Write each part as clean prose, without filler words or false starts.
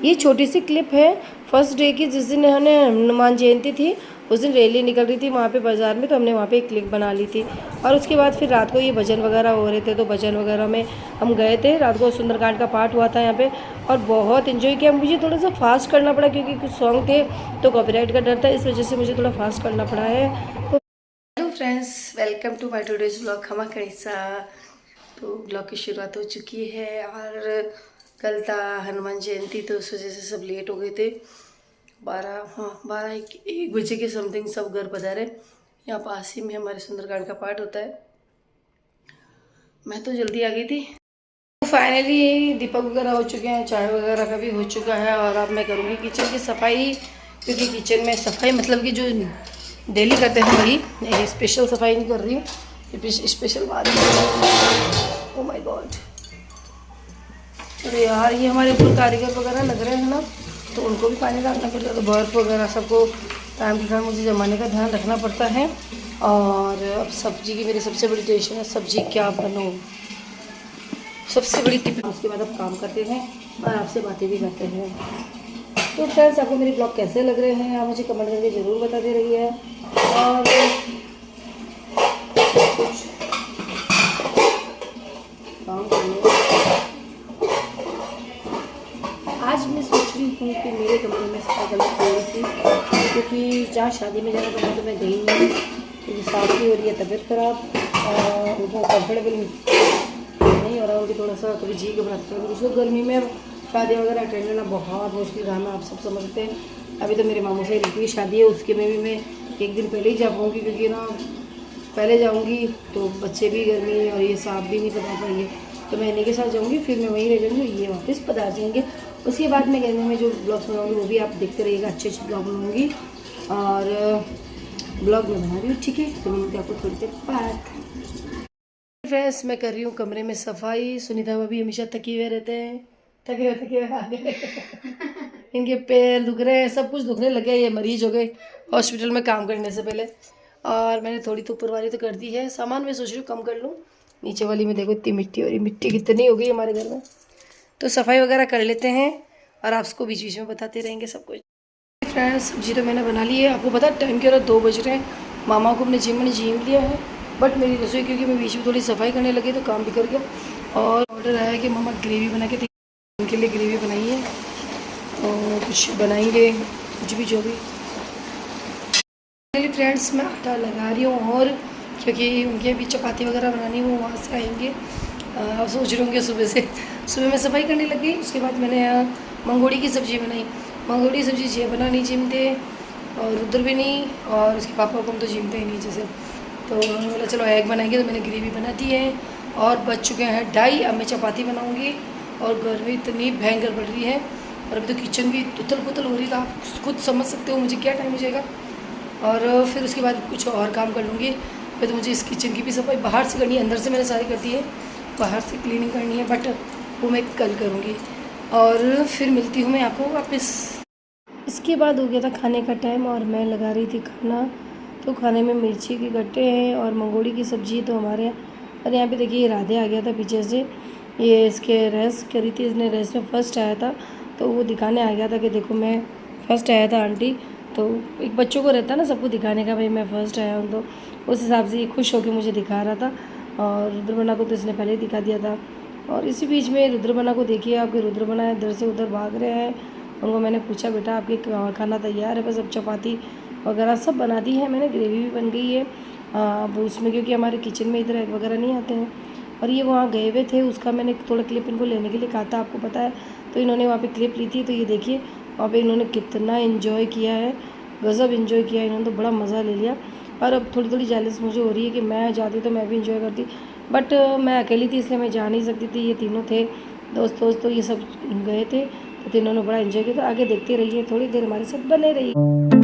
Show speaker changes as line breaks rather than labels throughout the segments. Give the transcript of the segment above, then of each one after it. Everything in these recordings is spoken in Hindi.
ये छोटी सी क्लिप है फर्स्ट डे की, जिस दिन हनुमान जयंती थी उस दिन रैली निकल रही थी वहाँ पे बाज़ार में, तो हमने वहाँ पे एक क्लिप बना ली थी। और उसके बाद फिर रात को ये भजन वगैरह हो रहे थे, तो भजन वगैरह में हम गए थे। रात को सुंदरकांड का पाठ हुआ था यहाँ पे और बहुत इन्जॉय किया। मुझे थोड़ा सा फास्ट करना पड़ा क्योंकि कुछ सॉन्ग थे तो कॉपीराइट का डर था, इस वजह से मुझे थोड़ा फास्ट करना पड़ा है। तो hello friends, welcome to my today's blog. खमा कैसा। तो ब्लॉग की शुरुआत हो चुकी है और कल था हनुमान जयंती, तो उस वजह से सब लेट हो गए थे। 1 बजे के समथिंग सब घर पधारे। यहाँ पास ही में हमारे सुंदरकांड का पाठ होता है। मैं तो जल्दी आ गई थी। फाइनली दीपक वगैरह हो चुके हैं, चाय वगैरह का भी हो चुका है और अब मैं करूँगी किचन की सफाई, क्योंकि किचन में सफाई मतलब कि जो डेली करते हैं वही, स्पेशल सफाई नहीं कर रही हूँ। स्पेशल बात है। ओह माय गॉड, अरे यार ये हमारे ऊपर कारीगर वगैरह लग रहे हैं ना, तो उनको भी पानी डालना पड़ता है, तो बर्फ़ वगैरह सबको टाइम टू टाइम मुझे जमाने का ध्यान रखना पड़ता है। और अब सब्जी की मेरी सबसे बड़ी टेंशन है, सब्जी क्या बनाऊँ, सबसे बड़ी टिप। उसके बाद अब काम करते हैं और आपसे बातें भी करते हैं। तो फ्रेंड्स, आपको मेरे ब्लॉग कैसे लग रहे हैं आप मुझे कमेंट करके ज़रूर बता दे रही है। और कुछ काम करने आज मैं सोच रही हूँ कि मेरे कमरे में सफाई करनी थोड़ी सी, क्योंकि जहाँ शादी में जाना था तो मैं गई नहीं, क्योंकि साफ भी हो रही है तबीयत ख़राब और उनको कम्फर्टेबल नहीं हो रहा। उनकी थोड़ा सा कभी जी घबराता है, उसको गर्मी में शादी वगैरह अटेंड करना बहुत मुश्किल काम है, आप सब समझते हैं। अभी तो मेरे मामू से की शादी है, उसके में भी मैं एक दिन पहले ही जा पाऊँगी, क्योंकि ना पहले जाऊँगी तो बच्चे भी गर्मी और ये साफ भी नहीं पता पाएंगे, तो मैं इन्हीं के साथ जाऊँगी, फिर मैं वहीं रह जाऊँगी, ये वापस पधार जाएंगे। उसके बाद मैं गर्मी में जो ब्लॉग्स बनाऊँगी वो भी आप देखते रहिएगा, अच्छे अच्छे ब्लॉग बनाऊँगी और ब्लॉग में बना रही हूँ, ठीक है। तो मिलते हैं आपको थोड़ी देर बाद। फ्रेंड्स, मैं कर रही हूँ कमरे में सफाई। सुनीता भाभी हमेशा थके हुए रहते हैं, थके हुए आ गए। इनके पैर दुख रहे हैं, सब कुछ दुखने लगे, ये मरीज हो गए हॉस्पिटल में काम करने से पहले। और मैंने थोड़ी तो ऊपर वाली तो कर दी है, सामान मैं सोच रही हूँ कम कर लूँ। नीचे वाली में देखो इतनी मिट्टी हो रही, मिट्टी कितनी हो गई हमारे घर में, तो सफाई वगैरह कर लेते हैं और आपको बीच बीच में बताते रहेंगे सब कुछ। फ्रेंड्स, सब्जी तो मैंने बना ली है। आपको पता है टाइम क्या हो रहा है, 2 बज रहे हैं। मामा को अपने जिम में जिम लिया है, बट मेरी रसोई क्योंकि मैं बीच में थोड़ी सफाई करने लगी तो काम भी कर गया। और ऑर्डर आया कि मामा ग्रेवी बना के दें, उनके लिए ग्रेवी बनाई है और कुछ बनाएंगे, कुछ भी जो भी। फ्रेंड्स, मैं आटा लगा रही हूँ और क्योंकि उनके भी चपाती वगैरह बनानी वो वहाँ से आएंगे। अब सोच रही हूँ सुबह मैं सफाई करने लगी। उसके बाद मैंने मंगोड़ी की सब्ज़ी बनाई। मंगोड़ी सब्ज़ी जे बना नहीं जिमते और उधर भी नहीं, और उसके पापा को हम तो जिमते ही नहीं जैसे, तो उन्होंने बोला चलो एग बनाएंगे, तो मैंने ग्रेवी बना दी है और बच चुके हैं 2:30। अब मैं चपाती बनाऊँगी और गर्मी इतनी भयंकर बढ़ रही है और अभी तो किचन भी उथल पुथल हो रही है, तो आप खुद समझ सकते हो मुझे क्या टाइम हो जाएगा। और फिर उसके बाद कुछ और काम कर लूँगी। फिर तो मुझे इस किचन की भी सफाई बाहर से करनी है, अंदर से मैंने सारी कर दी है, बाहर से क्लीनिंग करनी है, बट वो मैं कल करूँगी। और फिर मिलती हूँ मैं आपको वापस। इसके बाद हो गया था खाने का टाइम और मैं लगा रही थी खाना। तो खाने में मिर्ची के गट्टे हैं और मंगोड़ी की सब्ज़ी तो हमारे यहाँ। और यहाँ पे देखिए राधे आ गया था पीछे से, ये इसके रेस करी थी, इसने रेस में फर्स्ट आया था, तो वो दिखाने आ गया था कि देखो मैं फर्स्ट आया था आंटी। तो एक बच्चों को रहता है ना सबको दिखाने का, भाई मैं फ़र्स्ट आया हूँ, तो उस हिसाब से ये खुश होकर मुझे दिखा रहा था। और रुद्रबना को तो इसने पहले ही दिखा दिया था। और इसी बीच में रुद्रबना को देखिए, आपके रुद्रबना इधर से उधर भाग रहे हैं। उनको मैंने पूछा बेटा आपके खाना तैयार है, बस अब चपाती वगैरह सब बना दी है मैंने, ग्रेवी भी बन गई है। अब उसमें क्योंकि हमारे किचन में इधर एग वगैरह नहीं आते हैं और ये वहाँ गए हुए थे, उसका मैंने थोड़ा क्लिप इनको लेने के लिए कहा था, आपको पता है, तो इन्होंने वहाँ पे क्लिप ली थी। तो ये देखिए वहाँ पे इन्होंने कितना इन्जॉय किया है, गज़ब इन्जॉय किया इन्होंने, तो बड़ा मज़ा ले लिया। और अब थोड़ी थोड़ी जेलस मुझे हो रही है कि मैं जाती तो मैं भी इन्जॉय करती, बट मैं अकेली थी इसलिए मैं जा नहीं सकती थी। ये तीनों थे दोस्त तो ये सब गए थे, तो तीनों ने बड़ा इन्जॉय किया। तो आगे देखते रहिए, थोड़ी देर हमारे साथ बने रहिए।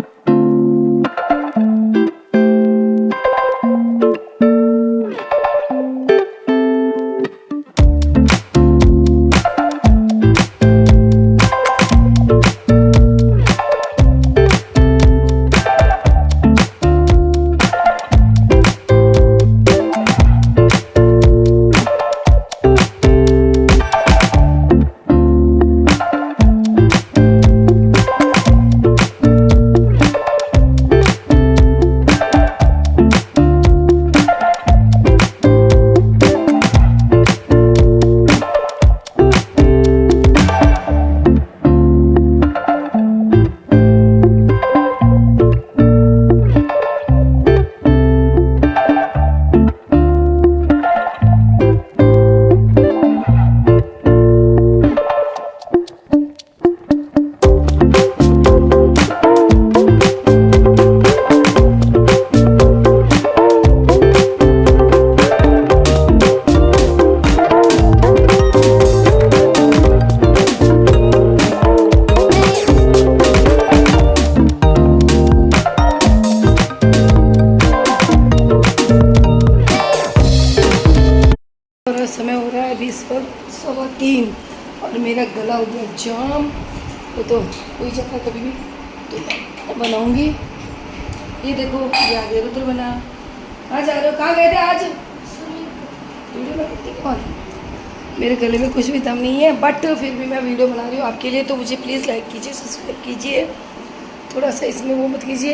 है अभी इस वक्त 3:15 और मेरा गला हो गया जाम। तो कोई चक्कर कभी भी तो मैं बनाऊँगी। ये देखो ये आगे रुद्र बना। कहाँ जा रहे हो, कहाँ गए थे आज? वीडियो बनाती कौन? मेरे गले में कुछ भी दम नहीं है, बट फिर भी मैं वीडियो बना रही हूँ आपके लिए। तो मुझे प्लीज़ लाइक कीजिए, सब्सक्राइब कीजिए, थोड़ा सा इसमें वो मत कीजिए।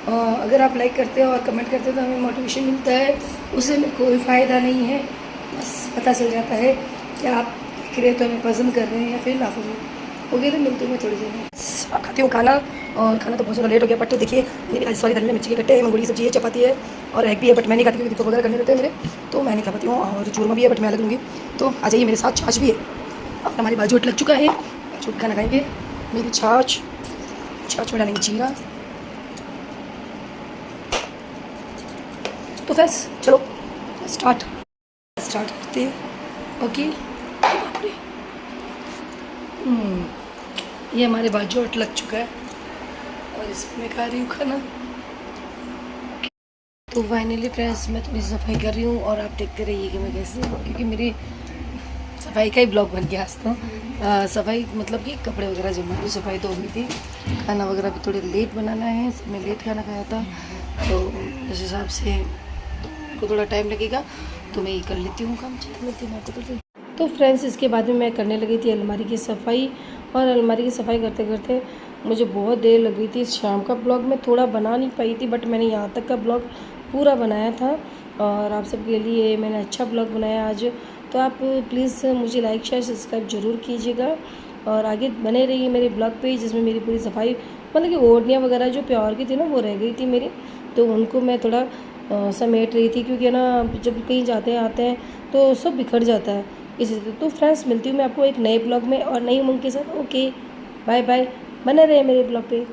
अगर आप लाइक करते हो और कमेंट करते हो तो हमें मोटिवेशन मिलता है, उससे हमें कोई फ़ायदा नहीं है। बस पता चल जाता है कि आप देख रहे हो तो हमें पसंद कर रहे हैं या फिर ना कर रहे हैं। ओके, तो मिलती हूँ मैं थोड़ी देर में। खाती हूँ खाना, और खाना तो बहुत ज़्यादा लेट हो गया। बट देखिए मेरी आज वाली थाली में मिर्ची के कट्टे है, मंगोड़ी की सब्जी है, चपाती है और एग भी है। बट मैं नहीं खाती क्योंकि दीपक वगैरह करने रहते हैं मेरे, तो मैं नहीं खा पाती हूँ। और चूरमा भी है बट मैं अलग लूँगी। तो आ जाइए मेरे साथ, छाछ भी है। अब हमारी बाजूट लग चुका है, बाजूट खाना खाएंगे। मेरी छाछ में डालेंगे जीरा। तो फ्रेंड्स चलो स्टार्ट करते हैं। ओके, ये हमारे बाजूट लग चुका है और इसमें मैं खा रही हूँ खाना। तो फाइनली फ्रेंड्स मैं थोड़ी सफाई कर रही हूँ और आप देखते रहिए कि मैं कैसे, क्योंकि मेरी सफाई का ही ब्लॉग बन गया आज तो। सफाई मतलब कि कपड़े वगैरह जमा की सफाई तो हो गई थी, खाना वगैरह भी थोड़े लेट बनाना है, सब में लेट खाना खाया था, तो इस हिसाब से को थोड़ा टाइम लगेगा। तो मैं ये कर लेती हूँ काम, चल लेती हूँ आपको। तो फ्रेंड्स इसके बाद में मैं करने लगी थी अलमारी की सफाई, और अलमारी की सफाई करते करते मुझे बहुत देर लग गई थी। शाम का ब्लॉग मैं थोड़ा बना नहीं पाई थी, बट मैंने यहाँ तक का ब्लॉग पूरा बनाया था और आप सबके लिए मैंने अच्छा ब्लॉग बनाया आज। तो आप प्लीज़ मुझे लाइक शेयर सब्सक्राइब ज़रूर कीजिएगा और आगे बने रहिए मेरे ब्लॉग पे, जिसमें मेरी पूरी सफाई मतलब कि ओढ़नियाँ वगैरह जो प्योर की थी ना वो रह गई थी मेरी, तो उनको मैं थोड़ा समेट रही थी, क्योंकि ना जब कहीं जाते हैं आते हैं तो सब बिखर जाता है इसी से। तो फ्रेंड्स मिलती हूँ मैं आपको एक नए ब्लॉग में और नई उमंग के साथ। ओके बाय बाय, बने रहे मेरे ब्लॉग पे।